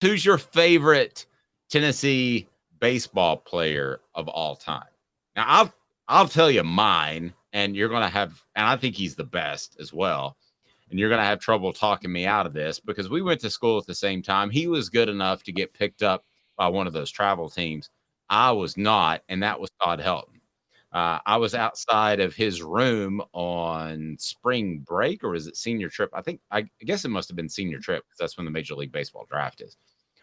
Who's your favorite Tennessee baseball player of all time? Now, I'll tell you mine, and you're going to have, and I think he's the best as well. And you're going to have trouble talking me out of this because we went to school at the same time. He was good enough to get picked up by one of those travel teams. I was not, and that was Todd Helton. I was outside of his room on spring break, or is it senior trip? I guess it must have been senior trip because that's when the Major League Baseball draft is.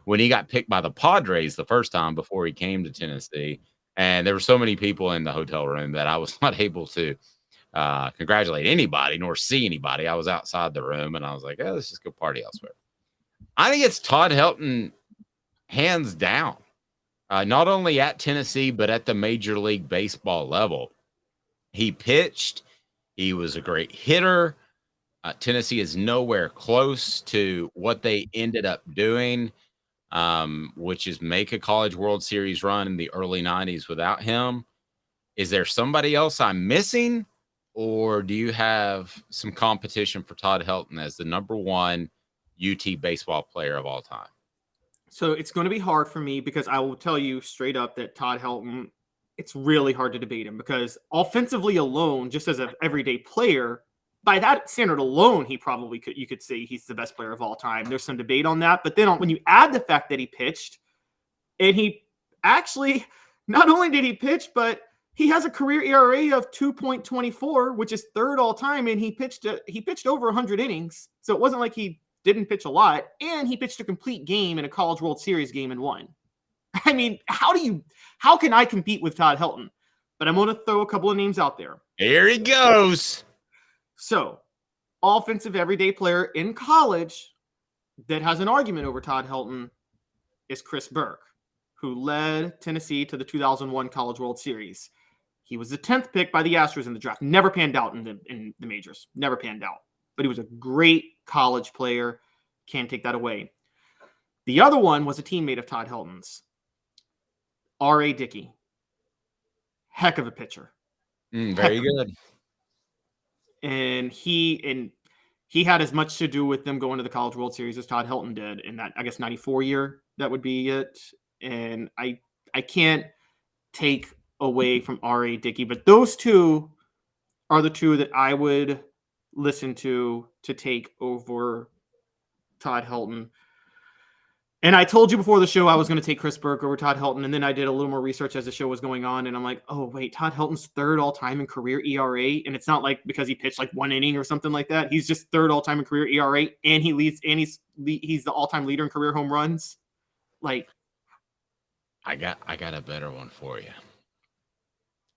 When he got picked by the Padres the first time before he came to Tennessee, and there were so many people in the hotel room that I was not able to congratulate anybody nor see anybody. I was outside the room and I was like, let's just go party elsewhere. I think it's Todd Helton hands down, not only at Tennessee, but at the Major League Baseball level. He pitched. He was a great hitter. Tennessee is nowhere close to what they ended up doing, which is make a College World Series run in the early 90s without him. Is there somebody else I'm missing? Or do you have some competition for Todd Helton as the number one UT baseball player of all time? So it's going to be hard for me because I will tell you straight up that Todd Helton, it's really hard to debate him because offensively alone, just as an everyday player, by that standard alone, he probably could, you could say he's the best player of all time. There's some debate on that. But then when you add the fact that he pitched, and he actually, not only did he pitch, but he has a career ERA of 2.24, which is third all time, and he pitched over 100 innings. So it wasn't like he didn't pitch a lot, and he pitched a complete game in a College World Series game and won. I mean, how can I compete with Todd Helton? But I'm going to throw a couple of names out there. Here he goes. So, offensive everyday player in college that has an argument over Todd Helton is Chris Burke, who led Tennessee to the 2001 College World Series. He was the 10th pick by the Astros in the draft. Never panned out in the majors. Never panned out. But he was a great college player. Can't take that away. The other one was a teammate of Todd Helton's, R.A. Dickey. Heck of a pitcher. Very good. And he had as much to do with them going to the College World Series as Todd Helton did in that, I guess, 94 year. That would be it. And I can't take away from R.A. Dickey, but those two are the two that I would listen to take over Todd Helton. And I told you before the show I was going to take Chris Burke over Todd Helton, and then I did a little more research as the show was going on, and I'm like, oh, wait, Todd Helton's third all-time in career ERA, and it's not like because he pitched like one inning or something like that. He's just third all-time in career ERA, and he leads, and he's the all-time leader in career home runs. Like, I got a better one for you.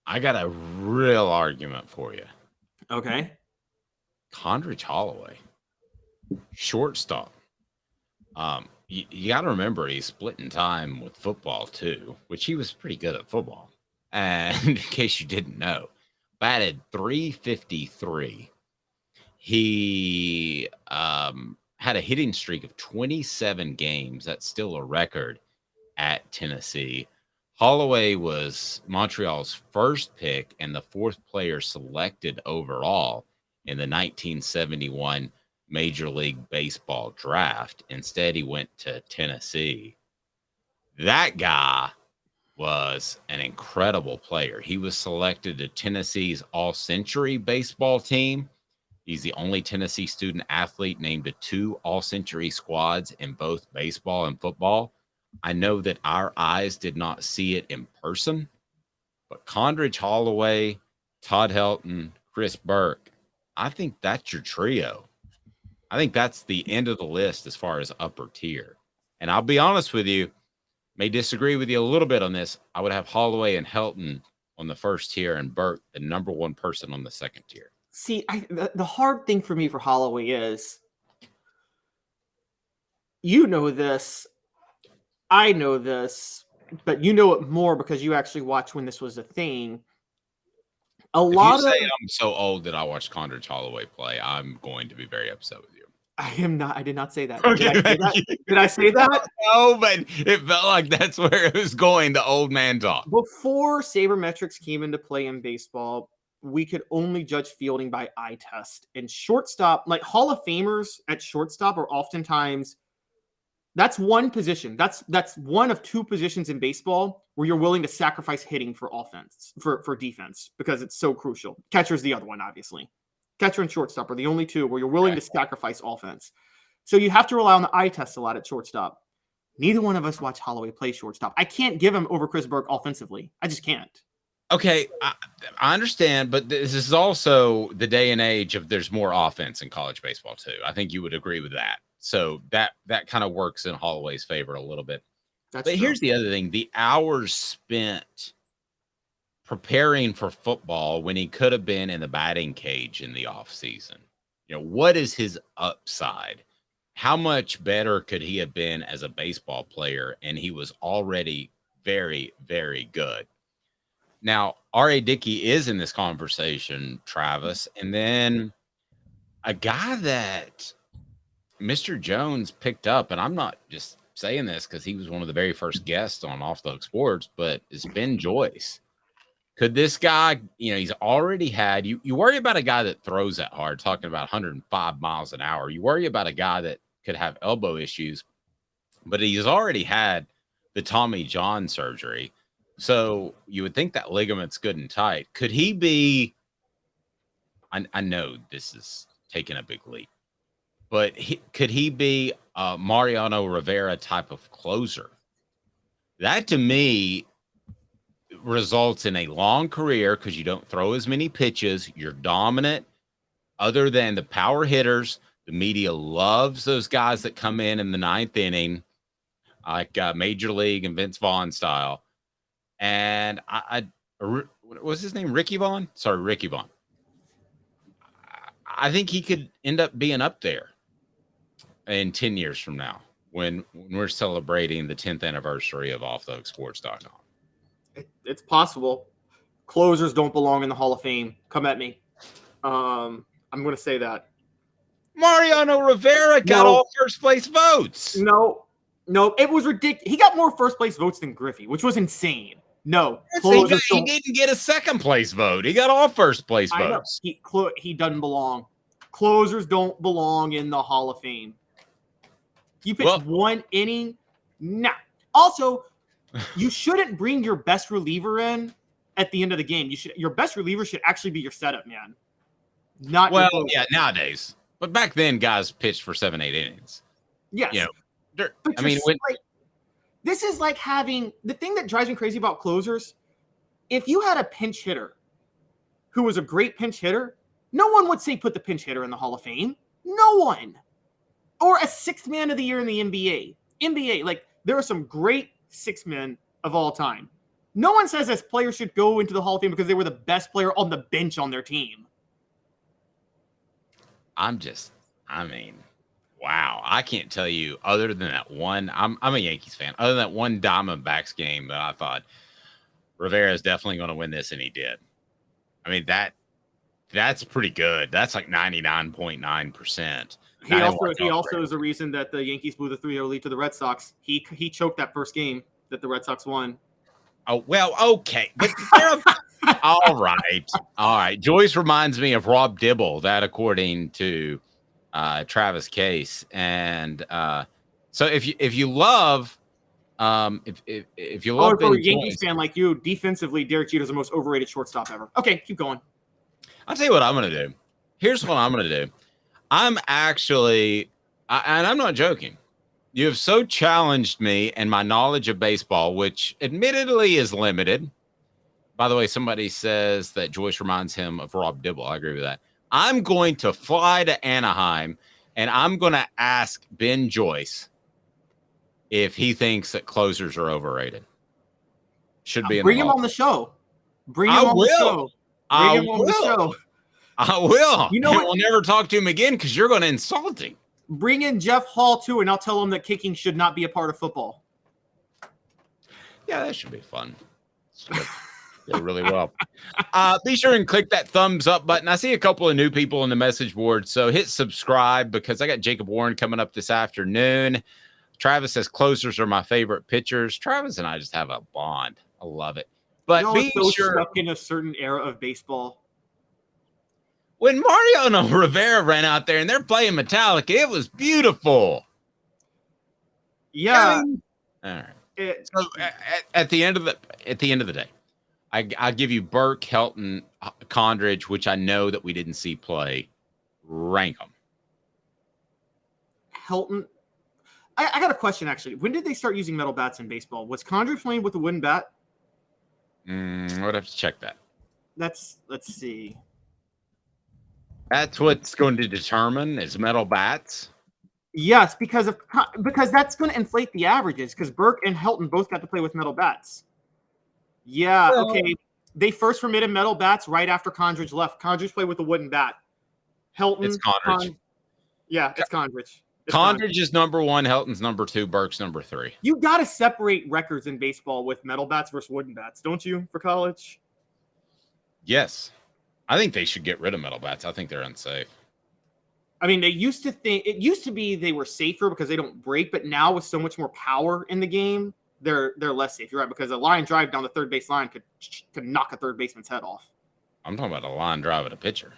I got a real argument for you. Okay. Condredge Holloway, shortstop. You got to remember he's splitting time with football too, which he was pretty good at football. And in case you didn't know, batted .353. He had a hitting streak of 27 games. That's still a record at Tennessee. Holloway was Montreal's first pick and the fourth player selected overall in the 1971 Major League Baseball draft. Instead, he went to Tennessee. That guy was an incredible player. He was selected to Tennessee's All-Century baseball team. He's the only Tennessee student athlete named to 2 All-Century squads in both baseball and football. I know that our eyes did not see it in person, but Condredge Holloway, Todd Helton, Chris Burke, I think that's your trio. I think that's the end of the list as far as upper tier. And I'll be honest with you, may disagree with you a little bit on this. I would have Holloway and Helton on the first tier and Burke, the number one person, on the second tier. See, the hard thing for me for Holloway is, you know this, I know this, but you know it more because you actually watched when this was a thing. If you say I'm so old that I watched Condredge Holloway play, I'm going to be very upset with you. I am not. I did not say that. Okay, did I say that? No, but it felt like that's where it was going, the old man talk. Before sabermetrics came into play in baseball, we could only judge fielding by eye test. And shortstop, like Hall of Famers at shortstop, are oftentimes That's one position. That's one of two positions in baseball where you're willing to sacrifice hitting for offense, for defense, because it's so crucial. Catcher's the other one, obviously. Catcher and shortstop are the only two where you're willing to sacrifice offense. So you have to rely on the eye test a lot at shortstop. Neither one of us watch Holloway play shortstop. I can't give him over Chris Burke offensively. I just can't. Okay, I understand, but this is also the day and age of there's more offense in college baseball too. I think you would agree with that. So that kind of works in Holloway's favor a little bit. But here's the other thing: the hours spent preparing for football when he could have been in the batting cage in the offseason. What is his upside? How much better could he have been as a baseball player? And he was already very, very good. Now, R.A. Dickey is in this conversation, Travis. And then a guy that Mr. Jones picked up, and I'm not just saying this because he was one of the very first guests on Off the Hook Sports, but it's Ben Joyce. Could this guy, he's already had, you worry about a guy that throws that hard, talking about 105 miles an hour. You worry about a guy that could have elbow issues, but he's already had the Tommy John surgery. So you would think that ligament's good and tight. Could he be, I know this is taking a big leap, but could he be a Mariano Rivera type of closer? That to me results in a long career because you don't throw as many pitches. You're dominant. Other than the power hitters, the media loves those guys that come in the ninth inning, like Major League and Vince Vaughn style. And what was his name? Ricky Vaughn? Sorry, Ricky Vaughn. I think he could end up being up there in 10 years from now when we're celebrating the 10th anniversary of OffTheHookSports.com. It's possible. Closers don't belong in the Hall of Fame. Come at me. I'm going to say that. Mariano Rivera got all first place votes. No, it was ridiculous. He got more first place votes than Griffey, which was insane. No, he didn't get a second place vote. He got all first place votes. He doesn't belong. Closers don't belong in the Hall of Fame. You pitched one inning. Nah. Also, you shouldn't bring your best reliever in at the end of the game. Your best reliever should actually be your setup man. Nowadays. But back then, guys pitched for 7-8 innings. Yes. This is like having the thing that drives me crazy about closers. If you had a pinch hitter who was a great pinch hitter, no one would say put the pinch hitter in the Hall of Fame. No one. Or a sixth man of the year in the NBA. Like, there are some great six men of all time. No one says this player should go into the Hall of Fame because they were the best player on the bench on their team. Wow. I can't tell you other than that one. I'm a Yankees fan. Other than that one Diamondbacks game that I thought Rivera is definitely going to win this, and he did. I mean, that's pretty good. That's like 99.9%. He also is the reason that the Yankees blew the 3-0 lead to the Red Sox. He choked that first game that the Red Sox won. Oh, well, okay. But all right. Joyce reminds me of Rob Dibble, that according to Travis Case. And so if you love if you love for a Yankees fan like you, defensively, Derek Jeter is the most overrated shortstop ever. Okay, keep going. I'll tell you what I'm going to do. Here's what I'm going to do. I'm actually, and I'm not joking. You have so challenged me and my knowledge of baseball, which admittedly is limited. By the way, somebody says that Joyce reminds him of Rob Dibble. I agree with that. I'm going to fly to Anaheim, and I'm going to ask Ben Joyce if he thinks that closers are overrated. Should be. Bring him on the show. Bring him on the show. I will. You know what? We'll never talk to him again because you're going to insult him. Bring in Jeff Hall, too, and I'll tell him that kicking should not be a part of football. Yeah, that should be fun. Go really well. Be sure and click that thumbs up button. I see a couple of new people in the message board, so hit subscribe because I got Jacob Warren coming up this afternoon. Travis says closers are my favorite pitchers. Travis and I just have a bond. I love it. But be sure stuck in a certain era of baseball. When Mariano Rivera ran out there and they're playing Metallica, it was beautiful. Yeah. All right. So at the end of the day, I give you Burke, Helton, Condredge, which I know that we didn't see play. Rank them. Helton. I got a question, actually. When did they start using metal bats in baseball? Was Condredge playing with a wooden bat? I would have to check that. Let's see. That's what's going to determine is metal bats. Yes, because that's going to inflate the averages. Because Burke and Helton both got to play with metal bats. Yeah. Well, okay. They first permitted metal bats right after Condredge left. Condredge played with a wooden bat. Helton. It's Condredge. Yeah, it's Condredge. Condredge is number 1. Helton's number 2. Burke's number 3. You got to separate records in baseball with metal bats versus wooden bats, don't you, for college? Yes. I think they should get rid of metal bats. I think they're unsafe. I mean, it used to be they were safer because they don't break, but now with so much more power in the game, they're less safe. You're right, because a line drive down the third base line could knock a third baseman's head off. I'm talking about a line drive at a pitcher.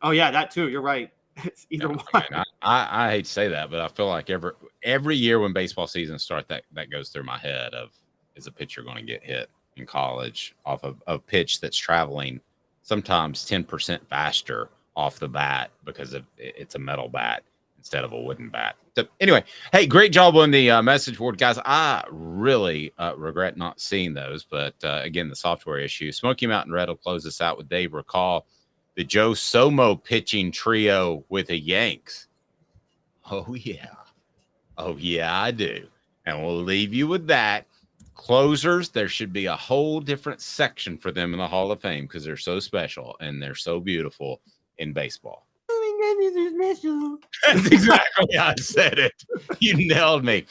Oh yeah, that too. You're right. It's either one. I mean, I hate to say that, but I feel like every year when baseball season starts, that goes through my head of, is a pitcher going to get hit in college off of a pitch that's traveling sometimes 10% faster off the bat because it's a metal bat instead of a wooden bat. So anyway, hey, great job on the message board, guys. I really regret not seeing those, but again, the software issue. Smoky Mountain Red will close us out with Dave. Recall the Joe Somo pitching trio with the Yanks. Oh, yeah. Oh, yeah, I do. And we'll leave you with that. Closers, there should be a whole different section for them in the Hall of Fame because they're so special and they're so beautiful in baseball. That's exactly how I said it. You nailed me.